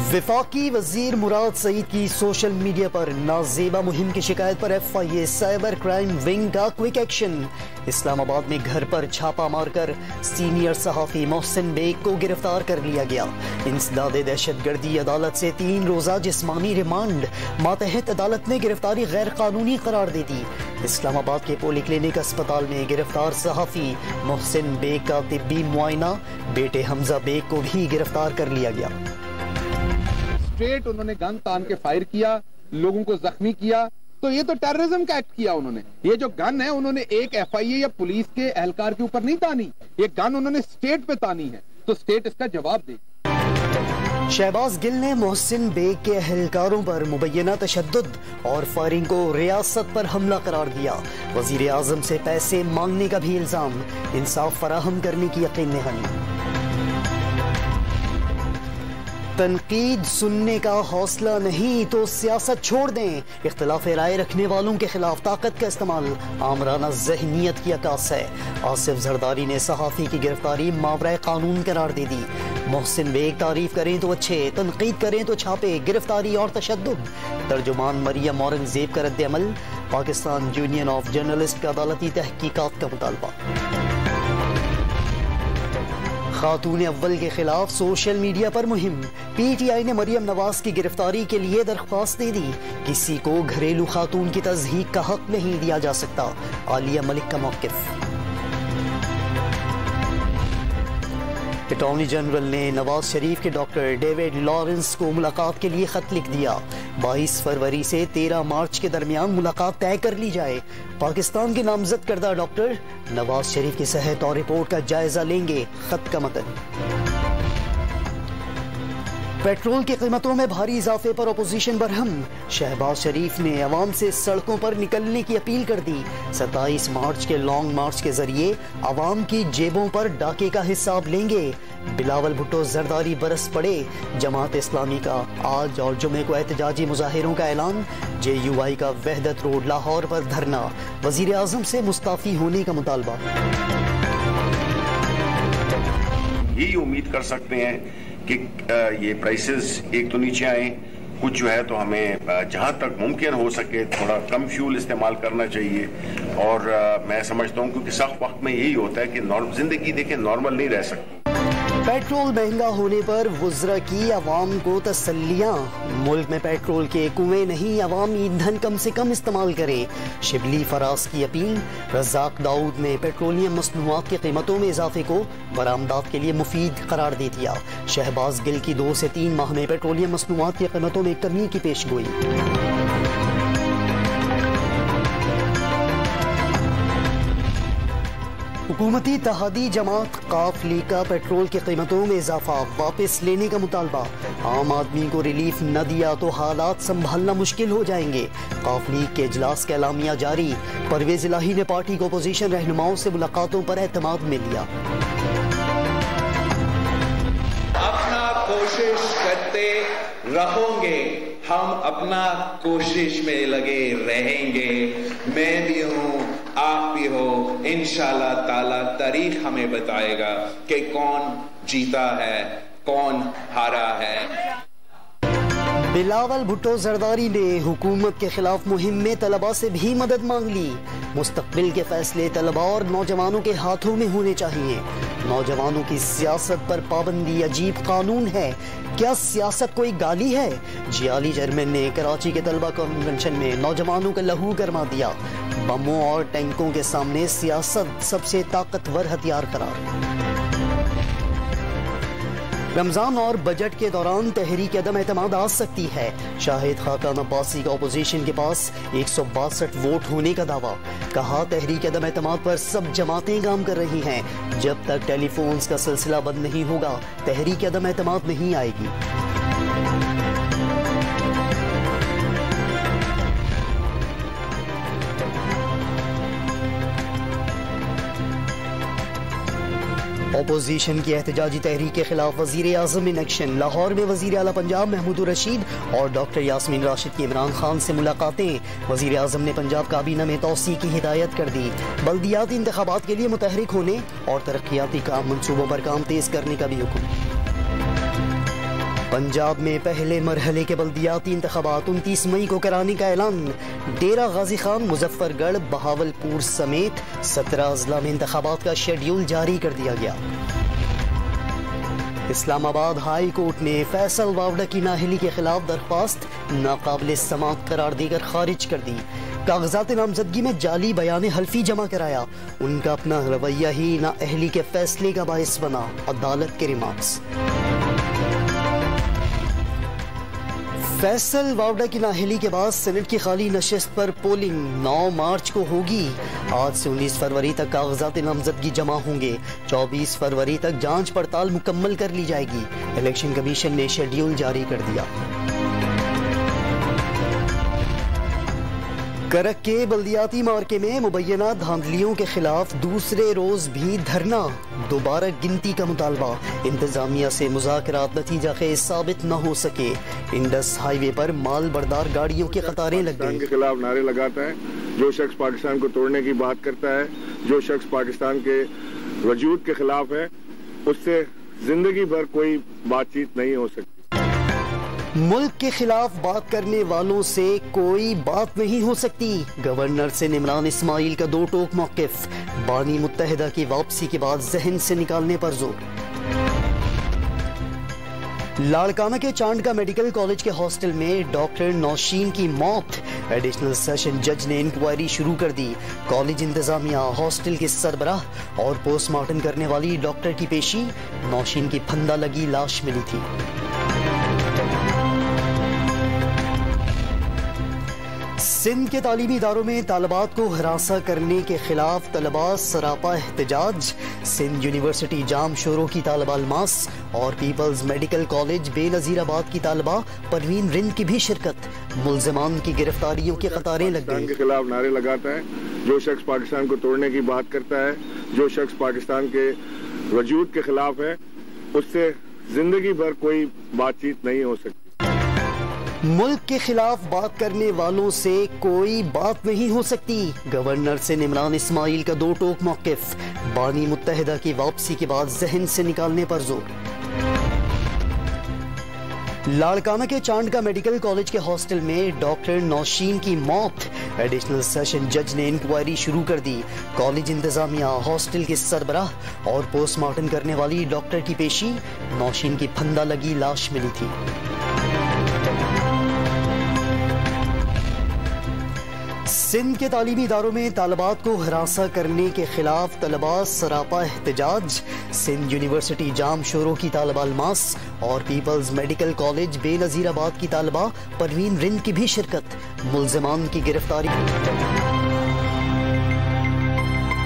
वफाकी वजीर मुराद सईद की सोशल मीडिया पर नाजेबा मुहिम की शिकायत पर FIA साइबर क्राइम विंग का क्विक एक्शन। इस्लामाबाद में घर पर छापा मारकर सीनियर सहाफी मोहसिन बेग को गिरफ्तार कर लिया गया। इंसदाद दहशतगर्दी अदालत से 3 रोजा जिस्मानी रिमांड मातहत अदालत ने गिरफ्तारी गैर कानूनी करार दे दी। इस्लामाबाद के पोली क्लिनिक अस्पताल में गिरफ्तार सहाफी मोहसिन बेग का तिब्बी मुआयना, बेटे हमजा बेग को भी गिरफ्तार कर लिया गया। स्ट्रेट उन्होंने गन तान के फायर किया, लोगों को जख्मी किया, तो ये तो टेररिज्म का एक्ट किया उन्होंने। ये जो गन है उन्होंने एक FIA या पुलिस के एहलकार के ऊपर नहीं तानी, ये गन उन्होंने स्टेट पे तानी है, तो स्टेट इसका जवाब दे। शहबाज गिल ने मोहसिन बेग के एहलकारों पर मुबैना तशद्दुद और फायरिंग को रियासत पर हमला करार दिया। वजीर आजम से पैसे मांगने का भी इल्जाम, इंसाफ फराहम करने की यकीन दहानी। तनकीद सुनने का हौसला नहीं तो सियासत छोड़ दें, इख्तिलाफ राय रखने वालों के खिलाफ ताकत का इस्तेमाल आमराना जहनीत की अक्कास है। आसिफ जरदारी ने सहाफी की गिरफ्तारी मावराए कानून करार दे दी। मोहसिन बेग तारीफ करें तो अच्छे, तनकीद करें तो छापे, गिरफ्तारी और तशद्दुद। तर्जुमान मरियम औरंगजेब का रद्द-ए-अमल, पाकिस्तान यूनियन ऑफ जर्नलिस्ट का अदालती तहकीकात का मुतालबा। खातून अव्वल के खिलाफ सोशल मीडिया पर मुहिम, PTI ने मरियम नवाज की गिरफ्तारी के लिए दरख्वास्त दे दी। किसी को घरेलू खातून की तज़हीक का हक नहीं दिया जा सकता, आलिया मलिक का मौक़िफ़। अटॉर्नी जनरल ने नवाज शरीफ के डॉक्टर डेविड लॉरेंस को मुलाकात के लिए खत लिख दिया। 22 फरवरी से 13 मार्च के दरमियान मुलाकात तय कर ली जाए। पाकिस्तान के नामजद करदा डॉक्टर नवाज शरीफ की सेहत और रिपोर्ट का जायजा लेंगे, खत का मतन। पेट्रोल की कीमतों में भारी इजाफे पर अपोजिशन बरहम, शहबाज शरीफ ने अवाम से सड़कों पर निकलने की अपील कर दी। 27 मार्च के लॉन्ग मार्च के जरिए अवाम की जेबों पर डाके का हिसाब लेंगे। बिलावल भुट्टो जरदारी बरस पड़े, जमात इस्लामी का आज और जुमे को एहतजाजी मुजाहिरों का ऐलान। JUI का वहदत रोड लाहौर पर धरना, वजीर आजम से मुस्ताफी होने का मुतालबा। यही उम्मीद कर सकते हैं कि ये प्राइसेस एक तो नीचे आए, कुछ जो है तो हमें जहां तक मुमकिन हो सके थोड़ा कम फ्यूल इस्तेमाल करना चाहिए। और मैं समझता हूं क्योंकि सख्त वक्त में यही होता है कि जिंदगी देखें नॉर्मल नहीं रह सकती। पेट्रोल महंगा होने पर वुज़रा की अवाम को तसल्लियां, मुल्क में पेट्रोल के कुएं नहीं, अवाम ईंधन कम से कम इस्तेमाल करें, शिबली फराज की अपील। रज़ाक दाऊद ने पेट्रोलियम मसनूआत की कीमतों में इजाफे को बरामदात के लिए मुफीद करार दे दिया। शहबाज गिल की 2 से 3 माह में पेट्रोलियम मसनूआत की कीमतों में कमी की पेशगोई। हुकूमती इत्तेहादी जमात काफ लीग का पेट्रोल की कीमतों में इजाफा वापस लेने का मुतालबा। आम आदमी को रिलीफ न दिया तो हालात संभालना मुश्किल हो जाएंगे। काफ लीग के इजलास का एलामिया जारी, परवेज इलाही ने पार्टी को अपोजिशन रहनुमाओं से मुलाकातों पर एतमाद में लिया। अपना कोशिश करते रहोगे, हम अपना कोशिश में लगे रहेंगे। मैं भी हूँ, आप भी हो, इंशाल्लाह ताला तारीख हमें बताएगा कि कौन जीता है, कौन हारा है। बिलावल भुट्टो जरदारी ने हुकूमत के खिलाफ मुहिम में तलबा से भी मदद मांग ली। मुस्तकबिल के फैसले तलबा और नौजवानों के हाथों में होने चाहिए। नौजवानों की सियासत पर पाबंदी अजीब कानून है, क्या सियासत कोई गाली है? जियाली चेयरमैन ने कराची के तलबा कन्वेंशन में नौजवानों का लहू गरमा दिया। बमों और टैंकों के सामने सियासत सबसे ताकतवर हथियार करार। रमजान और बजट के दौरान तहरीक अदम एतमाद आ सकती है। शाहिद खाकान अब्बासी का अपोजिशन के पास 162 वोट होने का दावा। कहा तहरीक अदम एतमाद पर सब जमातें काम कर रही हैं। जब तक टेलीफोन्स का सिलसिला बंद नहीं होगा तहरीक अदम एतमाद नहीं आएगी। अपोजिशन की एहतजाजी तहरीक के खिलाफ वजीर आजम इन एक्शन। लाहौर में वजीर आला पंजाब महमूद रशीद और डॉक्टर यास्मीन राशिद की इमरान खान से मुलाकातें। वजीर आजम ने पंजाब काबीना में तौसी की हिदायत कर दी। बल्दियाती इंतखाबात के लिए मुतहरिक होने और तरक्याती काम मंसूबों पर काम तेज करने का भी हुक्म। पंजाब में पहले मरहले के बल्दियाती इंतखाबात 29 मई को कराने का ऐलान। डेरा गाजी खान, मुजफ्फरगढ़, बहावलपुर समेत 17 अजला में इंतखाबात का शेड्यूल जारी कर दिया गया। इस्लामाबाद हाई कोर्ट ने फैसल वावड़ा की नाअहली के खिलाफ दरख्वास्त नाकाबिल समाअत करार देकर खारिज कर दी। कागजात नामजदगी में जाली बयान हल्फी जमा कराया। उनका अपना रवैया ही नाअहली के फैसले का बायस बना। अदालत के रिमार्क्स। फैसल वावड़ा की नाअहली के बाद सेनेट की खाली नशिस्त पर पोलिंग 9 मार्च को होगी। आज से 19 फरवरी तक कागजात नामजदगी जमा होंगे। 24 फरवरी तक जांच पड़ताल मुकम्मल कर ली जाएगी। इलेक्शन कमीशन ने शेड्यूल जारी कर दिया। करक के बल्दियाती मार्के में मुबैना धांधलियों के खिलाफ दूसरे रोज भी धरना। दोबारा गिनती का मुतालबा। इंतजामिया से मुज़ाकरात नतीजा खेज साबित न हो सके। इंडस हाईवे पर माल बरदार गाड़ियों की कतारें लग गई। के खिलाफ नारे लगाता है। जो शख्स पाकिस्तान को तोड़ने की बात करता है, जो शख्स पाकिस्तान के वजूद के खिलाफ है, उससे जिंदगी भर कोई बातचीत नहीं हो सकती। मुल्क के खिलाफ बात करने वालों से कोई बात नहीं हो सकती। गवर्नर से इमरान इस्माइल का दो टोक मौक़िफ़। बानी मुत्तहिदा की वापसी के बाद जहन से निकालने पर जोर। लाड़काना के चांडका मेडिकल कॉलेज के हॉस्टल में डॉक्टर नौशीन की मौत। एडिशनल सेशन जज ने इंक्वायरी शुरू कर दी। कॉलेज इंतजामिया, हॉस्टल के सरबराह और पोस्टमार्टम करने वाली डॉक्टर की पेशी। नौशीन की फंदा लगी लाश मिली थी। सिंध के तालीमी इदारों में तालिबात को हरासा करने के खिलाफ तलबा सरापा एहतजाज। सिंध यूनिवर्सिटी जाम शोरों की तालिबा अलमास और पीपल्स मेडिकल कॉलेज बेनजीराबाद की तालिबा परवीन रिंद की भी शिरकत। मुल्जिमान की गिरफ्तारियों की कतारें लग गई। के खिलाफ नारे लगाता है। जो शख्स पाकिस्तान को तोड़ने की बात करता है, जो शख्स पाकिस्तान के वजूद के खिलाफ है, उससे जिंदगी भर कोई बातचीत नहीं हो सकती। मुल्क के खिलाफ बात करने वालों से कोई बात नहीं हो सकती। गवर्नर से इमरान इस्माइल का दो टोक मौक़िफ़। बानी मुत्तहिदा की वापसी के बाद जहन से निकालने पर जोर। लाड़काना के चांडका मेडिकल कॉलेज के हॉस्टल में डॉक्टर नौशीन की मौत। एडिशनल सेशन जज ने इंक्वायरी शुरू कर दी। कॉलेज इंतजामिया, हॉस्टल के सरबराह और पोस्टमार्टम करने वाली डॉक्टर की पेशी। नौशीन की फंदा लगी लाश मिली थी। सिंध के तालीमी इदारों में तालिबात को हरासा करने के खिलाफ तलबा सरापा एहतजाज। सिंध यूनिवर्सिटी जाम शोरों की तालिबा अलमास और पीपल्स मेडिकल कॉलेज बेनजीराबाद की तालिबा परवीन रिंद की भी शिरकत। मुल्जिमान की गिरफ्तारी।